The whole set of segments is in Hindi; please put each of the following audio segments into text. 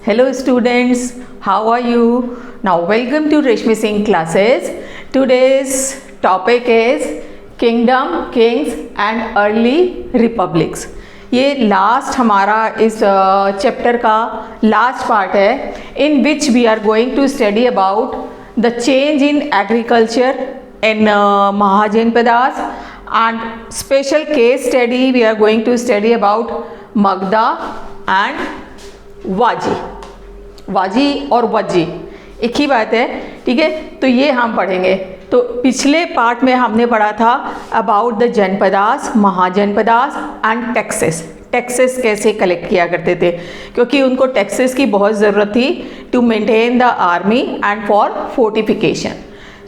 Hello students, how are you? Now welcome to Reshmi Singh classes. Today's topic is Kingdom, Kings and Early Republics. ये लास्ट हमारा इस चैप्टर का लास्ट पार्ट है in which we are going to study about the change in agriculture in Mahajanpadas and special case study we are going to study about Magda and वाजी. वाजी और वजी एक ही बात है, ठीक है. तो ये हम पढ़ेंगे. तो पिछले पार्ट में हमने पढ़ा था about the janapadas, mahajanapadas and taxes. Taxes कैसे कलेक्ट किया करते थे, क्योंकि उनको टैक्सेस की बहुत ज़रूरत थी to maintain the army and for fortification.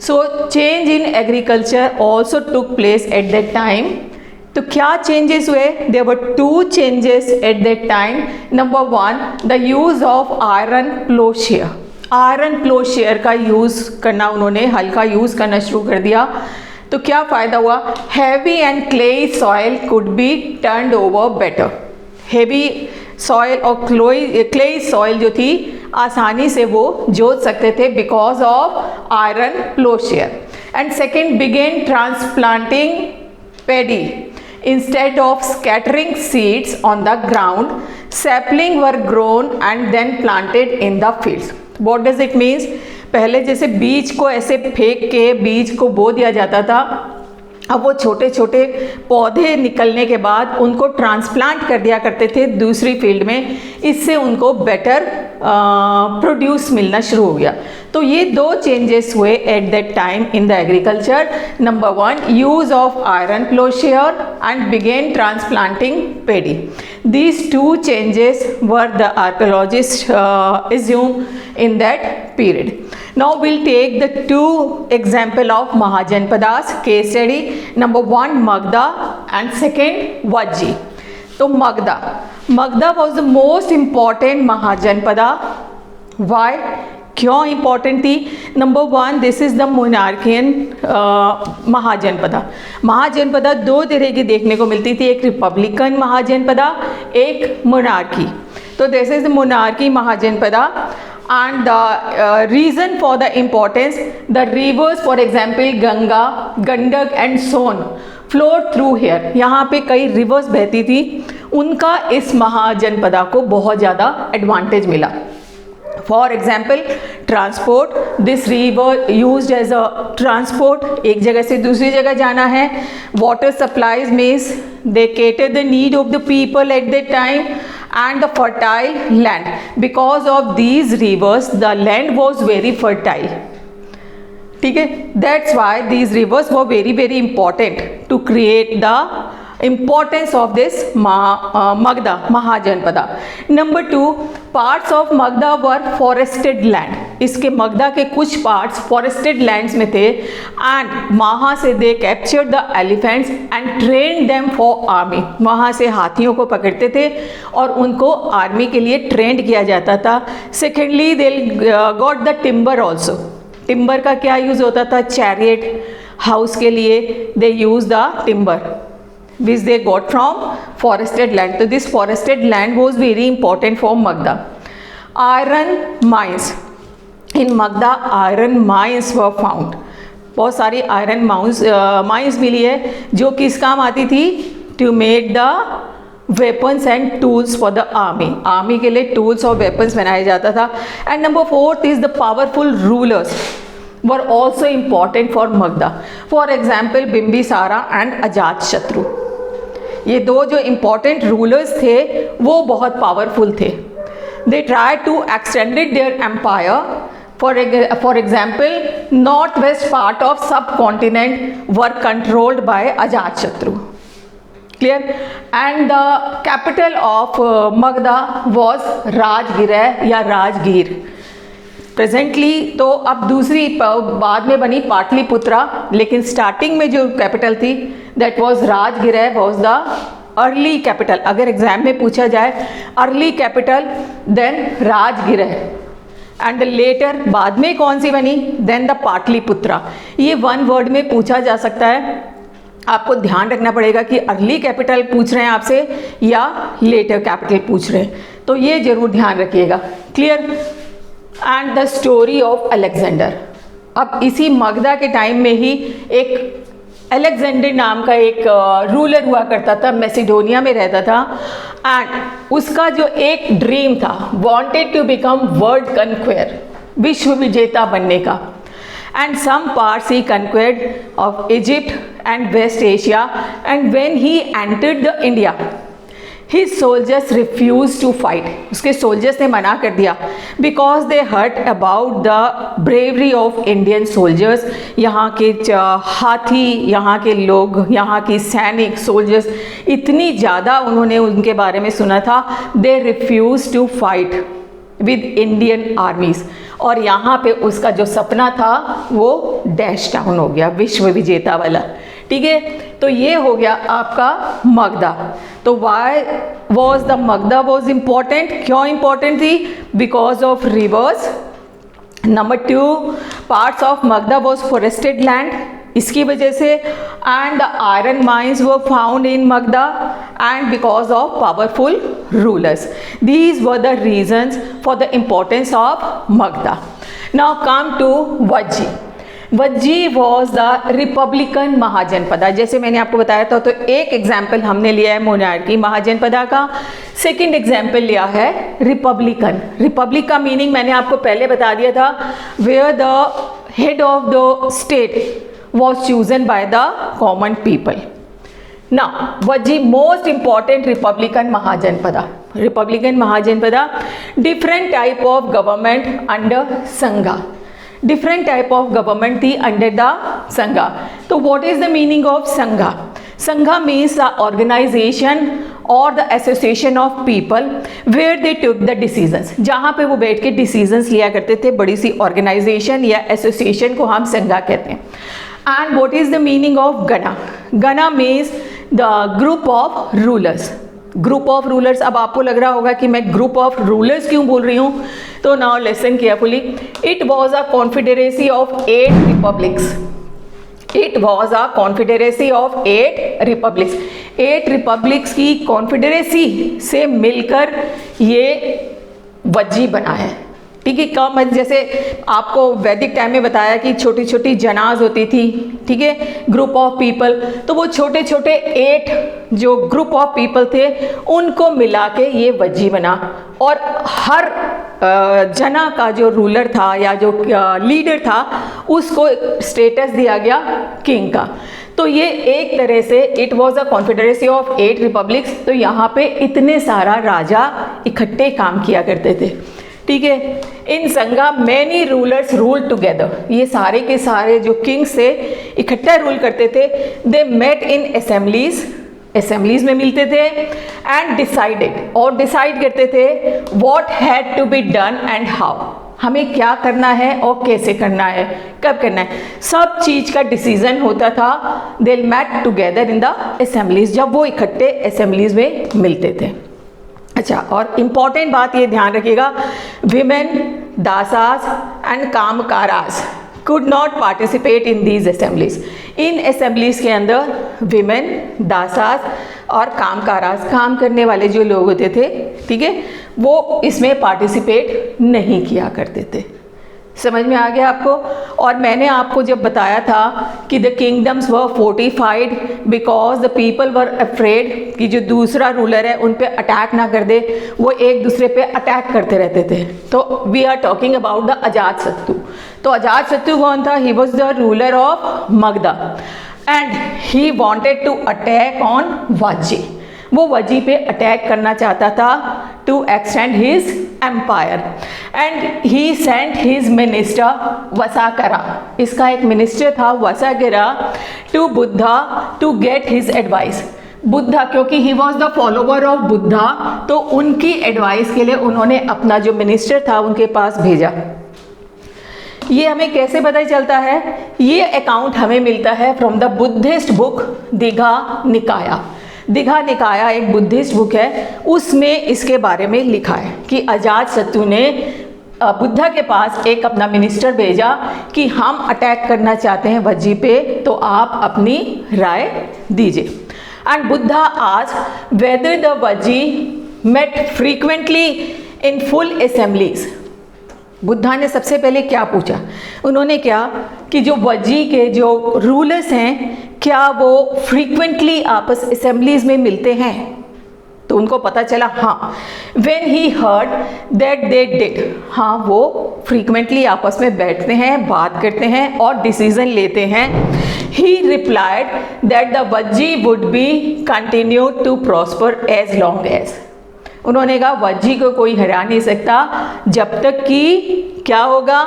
So change in agriculture also took place at that time. तो क्या चेंजेस हुए? There were two changes at that time. Number one, the use of iron ploughshare. Iron ploughshare का यूज़ करना, उन्होंने हल का यूज़ करना शुरू कर दिया. तो क्या फ़ायदा हुआ? Heavy and clayey soil could be turned over better. Heavy soil और क्लेई सॉइल जो थी आसानी से वो जोत सकते थे because of iron ploughshare. And second, began transplanting paddy. Instead of scattering seeds on the ground, saplings were grown and then planted in the fields. What does it means? पहले जैसे बीज को ऐसे फेंक के बीज को बो दिया जाता था, अब वो छोटे छोटे पौधे निकलने के बाद उनको ट्रांसप्लांट कर दिया करते थे दूसरी फील्ड में. इससे उनको बेटर प्रोड्यूस मिलना शुरू हो गया. तो ये दो चेंजेस हुए at that time in the agriculture. Number one, use of iron ploughshare and began transplanting paddy. These two changes were the archaeologists assume in that period. Now we'll take the two example of Mahajanpadas case study. Number one, Magda and second, Vajji. So Magda was the most important Mahajanpada. Why? क्यों इम्पॉर्टेंट थी? Number one, this is the monarchical mahajanapada. Mahajanapada दो तरह की देखने को मिलती थी, एक रिपब्लिकन महाजनपदा, एक मोनार्की. तो this is the monarchy Mahajanapada. And the reason for the importance, the rivers for example Ganga, Gandak and Son flowed through here. यहाँ पे कई रिवर्स बहती थी, उनका इस महाजनपदा को बहुत ज़्यादा एडवांटेज मिला. For example, transport. This river used as a transport. एक जगह से दूसरी जगह जाना है. Water supplies means they cater the need of the people at that time. And the fertile land. Because of these rivers, the land was very fertile. ठीक है? That's why these rivers were very very important to create the importance of this Magda Mahajanpada. Number two, parts of Magda were forested land. इसके मगधा के कुछ पार्ट्स फॉरेस्टेड लैंड्स में थे. एंड वहाँ से दे captured the elephants and train them for army. वहाँ से हाथियों को पकड़ते थे और उनको आर्मी के लिए ट्रेंड किया जाता था. Secondly, they got the timber also. Timber का क्या यूज़ होता था? चैरियट हाउस के लिए they use the timber which they got from forested land. So this forested land was very important for Magda. Iron mines. In Magda, iron mines were found. बहुत सारी आयरन माइंस मिली है जो किस काम आती थी? To make the weapons and tools for the army. Army के लिए टूल्स और वेपन्स बनाया जाता था. And number fourth is the powerful rulers were also important for Magda. For example, Bimbisara and Ajatashatru. ये दो जो इम्पॉर्टेंट रूलर्स थे वो बहुत पावरफुल थे. They try to extended their empire. For example, north west part of subcontinent were controlled by Ajatashatru. Clear? And the capital of Magadha was Rajagriha या राजगीर. प्रेजेंटली तो अब दूसरी बाद में बनी पाटलिपुत्रा, लेकिन स्टार्टिंग में जो कैपिटल थी that was Rajagriha was the early capital. अगर एग्जाम में पूछा जाए early capital then Rajagriha. And later बाद में कौन सी बनी? Then the Pataliputra. ये वन वर्ड में पूछा जा सकता है. आपको ध्यान रखना पड़ेगा कि अर्ली कैपिटल पूछ रहे हैं आपसे या लेटर कैपिटल पूछ रहे हैं. तो ये जरूर ध्यान रखिएगा। Clear. And the story of Alexander. अब इसी मगधा के टाइम में ही एक अलेक्जेंडर नाम का एक रूलर हुआ करता था, मैसिडोनिया में रहता था, एंड उसका जो एक ड्रीम था, wanted to become world conqueror, विश्व विजेता बनने का। And some parts he conquered of Egypt and West Asia, and when he entered the India His soldiers refused to fight. उसके सोल्जर्स ने मना कर दिया because they heard about the bravery of Indian soldiers. यहाँ के हाथी, यहाँ के लोग, यहाँ की सैनिक सोल्जर्स, इतनी ज़्यादा उन्होंने उनके बारे में सुना था। They refused to fight with Indian armies. और यहाँ पे उसका जो सपना था वो डैश डाउन हो गया, विश्व विजेता वाला। ठीक है, तो ये हो गया आपका मगधा। तो why was the Magadha was important, क्यों इम्पॉर्टेंट थी? Because of rivers. Number 2, parts of Magadha was forested land, इसकी वजह से। And the iron mines were found in Magadha and because of powerful rulers. These were the reasons for the importance of Magadha. Now come to Vajji. Vajji was the republican Mahajanapada. जैसे मैंने आपको बताया था, तो एक एग्जाम्पल हमने लिया है मोनार्की महाजनपदा का, सेकंड एग्जाम्पल लिया है रिपब्लिकन। रिपब्लिक का मीनिंग मैंने आपको पहले बता दिया था, where the head of the state was chosen by the common people. Now Vajji most important republican Mahajanapada. Republican Mahajanapada, different type of government under Sangha. Different type of government थी अंडर द संघा। तो what is the meaning of Sangha? Sangha means the organisation और the association of people where they took the decisions. जहाँ पे वो बैठ के डिसीजंस लिया करते थे, बड़ी सी ऑर्गेनाइजेशन या एसोसिएशन को हम संघा कहते हैं। And what is the meaning of गणा? गणा means the group of rulers. Group of rulers. अब आपको लग रहा होगा कि मैं ग्रुप ऑफ रूलर्स क्यों बोल रही हूँ, तो now listen carefully. It was a confederacy of 8 republics. It was a confederacy of 8 republics. 8 republics की कॉन्फेडरेसी से मिलकर ये वज्जी बना है। ठीक है, कम जैसे आपको वैदिक टाइम में बताया कि छोटी छोटी जनाज होती थी, ठीक है, ग्रुप ऑफ पीपल। तो वो छोटे छोटे 8 जो ग्रुप ऑफ पीपल थे उनको मिला के ये वज्जी बना। और हर जना का जो रूलर था या जो लीडर था उसको स्टेटस दिया गया किंग का। तो ये एक तरह से it was a confederacy of 8 republics. तो यहाँ पे इतने सारा राजा इकट्ठे काम किया करते थे। ठीक है, इन संघा मैनी रूलर्स रूल टुगेदर। ये सारे के सारे जो किंग्स थे इकट्ठा रूल करते थे। They met in assemblies, assemblies में मिलते थे। एंड डिसाइडेड, और डिसाइड करते थे what had to be done and how, हमें क्या करना है और कैसे करना है, कब करना है, सब चीज़ का डिसीजन होता था। They met together in the assemblies, जब वो इकट्ठे असेंबलीज में मिलते थे। अच्छा, और इम्पॉर्टेंट बात ये ध्यान रखिएगा, women, dasas and kammakaras could not participate in these assemblies. इन असेंबलीज के अंदर विमेन, दासास और कामकारास, काम करने वाले जो लोग होते थे, ठीक है, वो इसमें पार्टिसिपेट नहीं किया करते थे। समझ में आ गया आपको? और मैंने आपको जब बताया था कि the kingdoms were fortified because the people were afraid कि जो दूसरा रूलर है उन पे अटैक ना कर दे, वो एक दूसरे पे अटैक करते रहते थे। तो we are talking about the Ajatashatru. तो अजातशत्रु कौन था? He was the ruler of Magadha and he wanted to attack on Vajji. वो वज्जी पे अटैक करना चाहता था to extend his empire and he sent his minister Vassakara. इसका एक मिनिस्टर था Vassakara to Buddha to get his advice. Buddha, क्योंकि he was the follower of Buddha, तो उनकी एडवाइस के लिए उन्होंने अपना जो मिनिस्टर था उनके पास भेजा। ये हमें कैसे पता चलता है? ये अकाउंट हमें मिलता है from the Buddhist book Digha Nikaya. Digha Nikaya एक बुद्धिस्ट बुक है, उसमें इसके बारे में लिखा है कि अजातशत्रु ने बुद्धा के पास एक अपना मिनिस्टर भेजा कि हम अटैक करना चाहते हैं वज्जी पे, तो आप अपनी राय दीजिए। And Buddha asked whether the Vajji met frequently in full assemblies. Buddha ने सबसे पहले क्या पूछा, उन्होंने क्या कि जो वज्जी के जो रूलर्स हैं क्या वो फ्रीक्वेंटली आपस असेंबलीज में मिलते हैं, तो उनको पता चला हाँ. When he heard that they did, हाँ वो फ्रीक्वेंटली आपस में बैठते हैं, बात करते हैं और डिसीजन लेते हैं. He replied that the Vajji would be continued to prosper as long as, उन्होंने कहा वज्जी को कोई हरा नहीं सकता जब तक कि क्या होगा,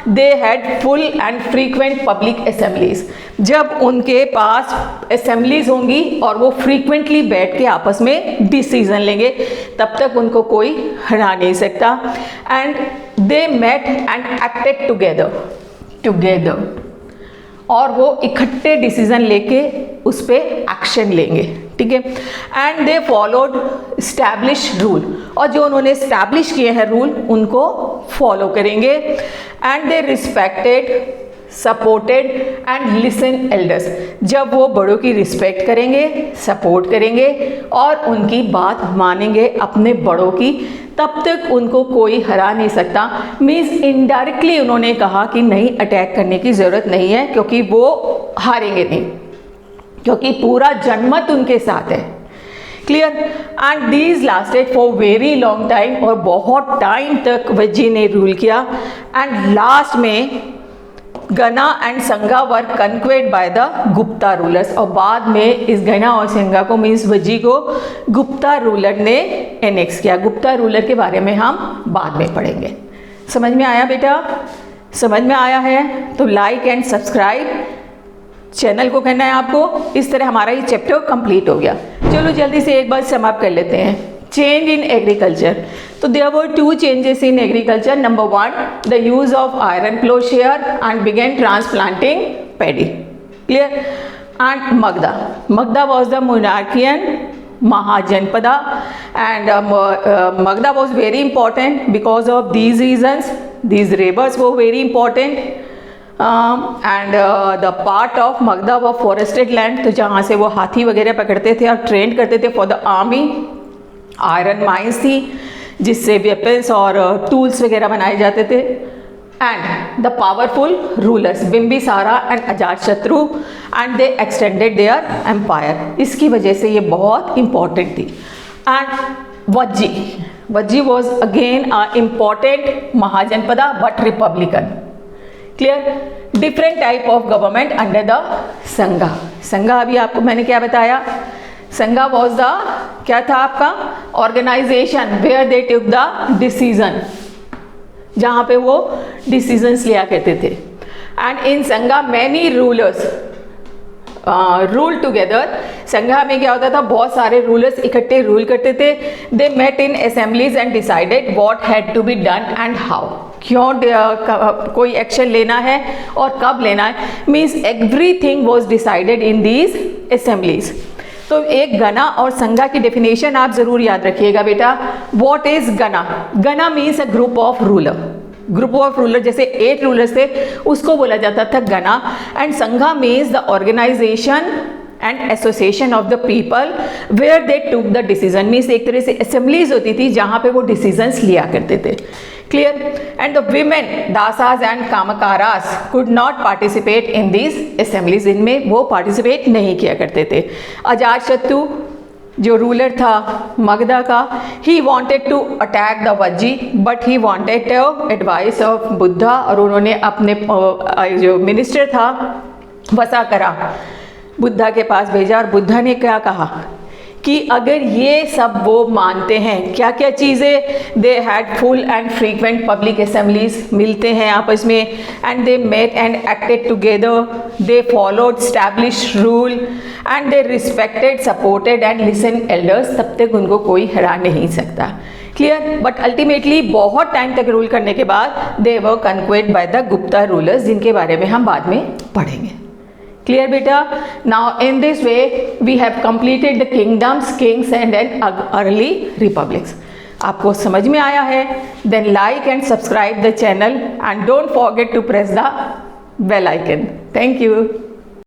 दे had full and frequent public assemblies, जब उनके पास असेंबलीज होंगी और वो फ्रीक्वेंटली बैठ के आपस में डिसीजन लेंगे तब तक उनको कोई हरा नहीं सकता. And they met and acted together, और वो इकट्ठे डिसीजन लेके उस पर एक्शन लेंगे. ठीक है. And they followed establish rule, और जो उन्होंने स्टैब्लिश किए हैं रूल उनको फॉलो करेंगे. And they respected, supported and listen elders, जब वो बड़ों की रिस्पेक्ट करेंगे, सपोर्ट करेंगे और उनकी बात मानेंगे अपने बड़ों की, तब तक उनको कोई हरा नहीं सकता. मीन्स इनडायरेक्टली उन्होंने कहा कि नहीं, अटैक करने की ज़रूरत नहीं है क्योंकि वो हारेंगे नहीं, क्योंकि पूरा जनमत उनके साथ है. Clear. And these lasted for very long time, और बहुत टाइम तक वज्जी ने रूल किया. एंड लास्ट में गना एंड संगा वर conquered by the Gupta rulers, और बाद में इस गना और संगा को मीन्स वज्जी को गुप्ता रूलर ने एनेक्स किया. गुप्ता रूलर के बारे में हम बाद में पढ़ेंगे. समझ में आया बेटा? समझ में आया है तो लाइक एंड सब्सक्राइब चैनल को करना है आपको. इस तरह हमारा ये चैप्टर कंप्लीट हो गया. चलो जल्दी से एक बार समाप्त कर लेते हैं. Change in agriculture. तो there were 2 changes in agriculture. Number 1, the use of iron ploughshare and began transplanting paddy. Clear. And Magadha was the monarchical mahajanapada, and Magadha was very important because of these reasons. These reasons were very important. And the part of Magadha व फॉरेस्टेड लैंड, तो जहाँ से वो हाथी वगैरह पकड़ते थे और ट्रेन करते थे for the army. Iron mines थी जिससे वेपन्स और टूल्स वगैरह बनाए जाते थे. And the powerful rulers Bimbisara and Ajatashatru, and they extended their empire. इसकी वजह से ये बहुत इंपॉर्टेंट थी. And Vajji was again a important mahajanapada but republican. Clear. Different type of government under the sangha. Sangha अभी आपको मैंने क्या बताया, संघा वॉज द क्या था आपका organisation where they took the decision, जहाँ पे वो डिसीजंस लिया करते थे. एंड इन संघा मैनी रूलर्स रूल टुगेदर. संघा में क्या होता था, बहुत सारे रूलर्स इकट्ठे रूल करते थे. They met in assemblies and decided what had to be done and how, क्यों कोई एक्शन लेना है और कब लेना है. Means everything was decided in these assemblies. तो एक गना और संघा की डेफिनेशन आप जरूर याद रखिएगा बेटा. What is gana? Gana means a group of ruler. Group of ruler, जैसे 8 रूलर्स थे उसको बोला जाता था gana. And Sangha means the organisation and association of the people where they took the decision. Means एक तरह से असेंबलीज होती थी जहाँ पे वो डिसीजंस लिया करते थे. Clear. And the women dasas and kammakaras could not participate in these assemblies. इनमें वो पार्टिसिपेट नहीं किया करते थे. अजातशत्रु जो रूलर था मगधा का, he wanted to attack the Vajji but he wanted advice of Buddha, और उन्होंने अपने जो मिनिस्टर था वसाकरा बुद्धा के पास भेजा. और बुद्धा ने क्या कहा कि अगर ये सब वो मानते हैं, क्या क्या चीज़ें, they had full and frequent public assemblies, मिलते हैं आपस में, and they met and acted together, they followed establish rule and they respected, supported and listen elders, तब तक उनको कोई हरा नहीं सकता. क्लियर. बट अल्टीमेटली बहुत टाइम तक रूल करने के बाद they were conquered by the Gupta rulers, जिनके बारे में हम बाद में पढ़ेंगे. Clear beta? Now in this way we have completed the kingdoms, kings and then early republics. आपको समझ में आया है? Then like and subscribe the channel and don't forget to press the bell icon. Thank you.